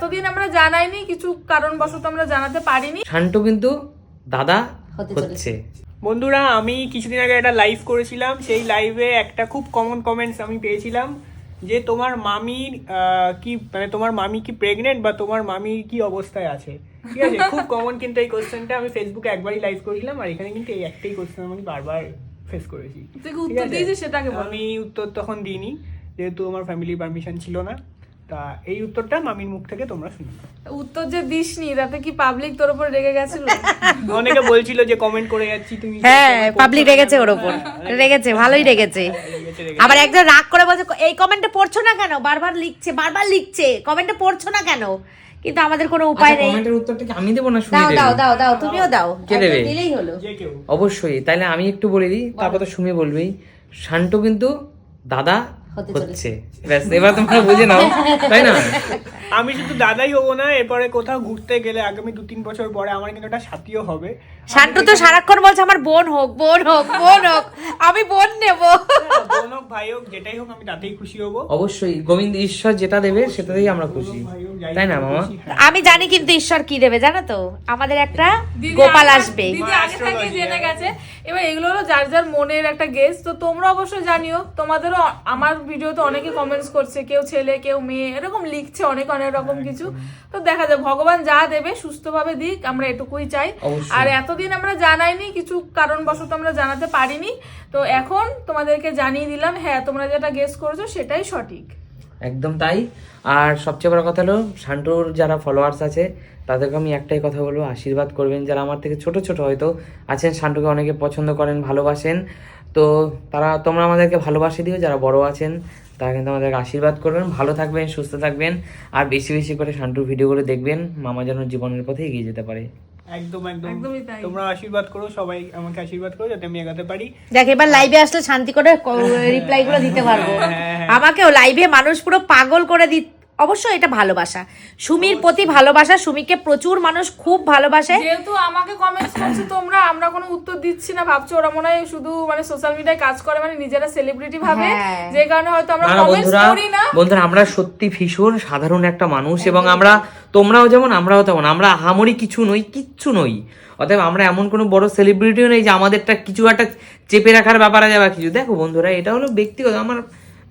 এতদিন আমরা জানাইনি, কিছু কারণবশত আমরা জানাতে পারিনি। শান্ত কিন্তু দাদা হচ্ছে। বন্ধুরা, আমি কিছুদিন আগে একটা লাইভ করেছিলাম, সেই লাইভে একটা খুব কমন কমেন্টস আমি পেয়েছিলাম যে তোমার মামির কি মানে তোমার মামি কি প্রেগনেন্ট বা তোমার মামি কি অবস্থায় আছে, ঠিক আছে? খুব কমন কিন্তু এই কোশ্চেনটা। আমি ফেসবুকে একবারই লাইভ করেছিলাম, আর এখানে কিন্তু এই একটাই কোশ্চেন আমি বারবার ফেস করেছি। উত্তর দিয়েছি সেটাকে বল। আমি উত্তর তখন দিইনি, যেহেতু আমার ফ্যামিলির পারমিশন ছিল না। তা এই উত্তরটা মামির মুখ থেকে তোমরা শুনো। উত্তর যে দিসনি তাতে কি পাবলিক তোর উপর রেগে গেছিল? অনেকে বলছিল যে কমেন্ট করে যাচ্ছি তুমি। হ্যাঁ, পাবলিক রেগেছে ওর উপর, রেগেছে, ভালোই রেগেছে। আবার একজন রাগ করে বলছে এই কমেন্টে পড়ছো না কেন, বারবার লিখছে কমেন্টে পড়ছো না কেন, কিন্তু আমাদের কোনো উপায় নেই। কমেন্টের উত্তরটা কি আমি দেব না? শুনে দাও দাও দাও, তুমিও দাও, কে দেবে? দিলেই হলো। যে কেউ অবশ্যই। তাহলে আমি একটু বলে দিই, তারপর তো সুমি বলবেই। শান্ত কিন্তু দাদা হচ্ছে। ব্যাস, এবার তোমরা বুঝে নাও, তাই না? আমি শুধু দাদাই হবো না, এরপরে কোথাও ঘুরতে গেলে আগামী 2-3 বছর পরে আমার কিন্তু একটা সাথীও হবে। শান্ত তো সারাক্ষণ বলছে আমার বোন হোক, বোন হোক, বোন হোক, আমি বোন নেব। বোন হোক ভাই হোক যেটাই হোক আমি তাতেই খুশি হব। অবশ্যই গোবিন্দ ঈশ্বর যেটা দেবে সেটাতেই আমরা খুশি, তাই না মামা? আমি জানি কিন্তু ঈশ্বর কি দেবে জানো তো, আমাদের একটা গোপাল আসবে। দিদি আগে থেকে জেনে গেছে। এবার এগুলো হলো যার যার মনের একটা গেস। তো তোমরা অবশ্যই জানিও, তোমাদেরও আমার ভিডিওতে অনেকে কমেন্টস করছে, কেউ ছেলে কেউ মেয়ে এরকম লিখছে, অনেক অনেক রকম কিছু। তো দেখা যায় ভগবান যা দেবে সুস্থভাবে দিক, আমরা এটুকুই চাই। আর এতদিন আমরা জানাইনি, কিছু কারণবশত আমরা জানাতে পারিনি। তো এখন তোমাদেরকে জানিয়ে দিলাম, হ্যাঁ তোমরা যেটা গেস করেছো সেটাই সঠিক। একদম তাই। আর সবচেয়ে বড় কথা হলো, শান্তর যারা ফলোয়ার্স আছে তাদেরকে আমি একটাই কথা বলবো, আশীর্বাদ করবেন। যারা আমার থেকে ছোট ছোট হয়তো আছেন, শান্তকে অনেকে পছন্দ করেন, ভালোবাসেন, তো তোমরা আমাদেরকে ভালোবাসে দিও। যারা বড় আছেন তারা কিন্তু আমাদেরকে আশীর্বাদ করবেন। ভালো থাকবেন, সুস্থ থাকবেন, আর বেশি বেশি করে শান্তুর ভিডিওগুলো দেখবেন, মামা যেন জীবনের পথে এগিয়ে যেতে পারে। একদম একদম একদমই তাই। তোমরা আশীর্বাদ করো, সবাই আমাকে আশীর্বাদ করো যাতে আমি এগোতে পারি। দেখ এবার লাইভে আসলে শান্তি করে রিপ্লাই গুলো দিতে পারবো। আমাকেও লাইভে মানুষ পুরো পাগল করে অবশ্যই এটা ভালোবাসা, সুমির প্রতি ভালোবাসা। সুমিকে প্রচুর মানুষ খুব ভালোবাসে। যেহেতু আমাকে কমেন্টস করছে তোমরা, আমরা কোনো উত্তর দিচ্ছি না, ভাবছো ওরা মনে হয় শুধু মানে সোশ্যাল মিডিয়ায় কাজ করে, মানে নিজেরা সেলিব্রিটি ভাবে, যে কারণে হয়তো আমরা কমেন্টস করি না। বন্ধুরা আমরা সত্যি ভীষণ সাধারণ একটা মানুষ, এবং আমরা তোমরাও যেমন আমরাও তেমন। আমরা আহামরি কিচ্ছু নই। অতএব আমরা এমন কোনো বড় সেলিব্রিটিও নেই যে আমাদেরটা কিছু একটা চেপে রাখার ব্যাপার আছে বা কিছু। দেখো বন্ধুরা, এটা হলো ব্যক্তিগত, আমার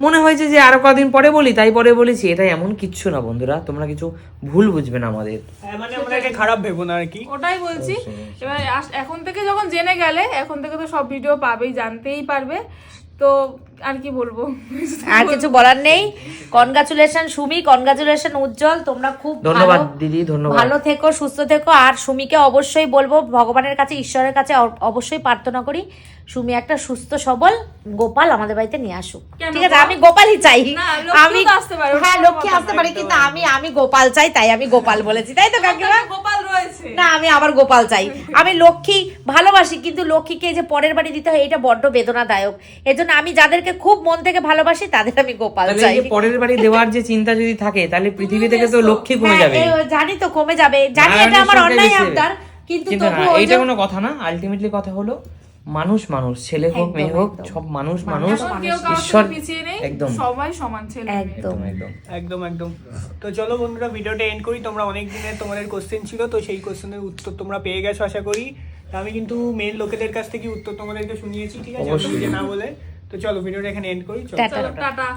মনে হয়েছে যে আরো কদিন পরে বলি তাই পরে বলেছি, এটা এমন কিচ্ছু না। বন্ধুরা তোমরা কিছু ভুল বুঝবে না আমাদের, মানে আমাদেরকে খারাপ ভেবো না আর কি। ওটাই বলছি। এবার এখন থেকে যখন জেনে গেলে, এখন থেকে তো সব ভিডিও পাবেই, জানতেই পারবে। তো আর কি বলবো, আর কিছু বলার নেই। কনগ্রাচুলেশন সুমি, কনগ্রাচুলেশন উজ্জ্বল, তোমরা খুব ধন্যবাদ দিদি, ধন্যবাদ। ভালো থেকো, সুস্থ থেকো। আর সুমিকে অবশ্যই বলবো, ভগবানের কাছে ঈশ্বরের কাছে অবশ্যই প্রার্থনা করি সুমি একটা সুস্থ সবল গোপাল আমাদের বাড়িতে নিয়ে আসুক। ঠিক আছে, আমি গোপালই চাই। আমি হ্যাঁ লক্ষ্মী আসতে পারে, কিন্তু আমি গোপাল চাই, তাই আমি গোপাল বলেছি, তাই তো কাকিমা? গোপাল রয়েছে না, আমি আবার গোপাল চাই। আমি লক্ষ্মী ভালোবাসি, কিন্তু লক্ষ্মীকে যে পরের বাড়ি দিতে হয় এটা বড্ড বেদনাদায়ক। এজন্য আমি যাদেরকে খুব মন থেকে ভালোবাসি তাদের আমি গোপাল চাই। পরের বাড়ি দেওয়ার যে চিন্তা যদি থাকে, তাহলে পৃথিবী থেকে তো লক্ষ্মী কমে যাবে। জানি তো কমে যাবে, জানি এটা আমার অন্যায় আবদার, কিন্তু এটা কোনো কথা না। আলটিমেটলি কথা হলো, মানুষ ছেলে হোক মেয়ে হোক, সব মানুষ ঈশ্বর একদম সবাই সমান ছেলে। একদম একদম একদম। তো চলো বন্ধুরা, ভিডিওটা এন্ড করি। তোমরা অনেক দিনের তোমাদের কোশ্চেন ছিল, তো সেই কোশ্চেনের উত্তর তোমরা পেয়ে গেছো আশা করি। আমি কিন্তু মেন লোকেদের কাছ থেকে উত্তর তোমাদেরকে শুনিয়েছি, ঠিক আছে, না বলে। তো চলো ভিডিওটা এখানে এন্ড করি। চলো টাটা।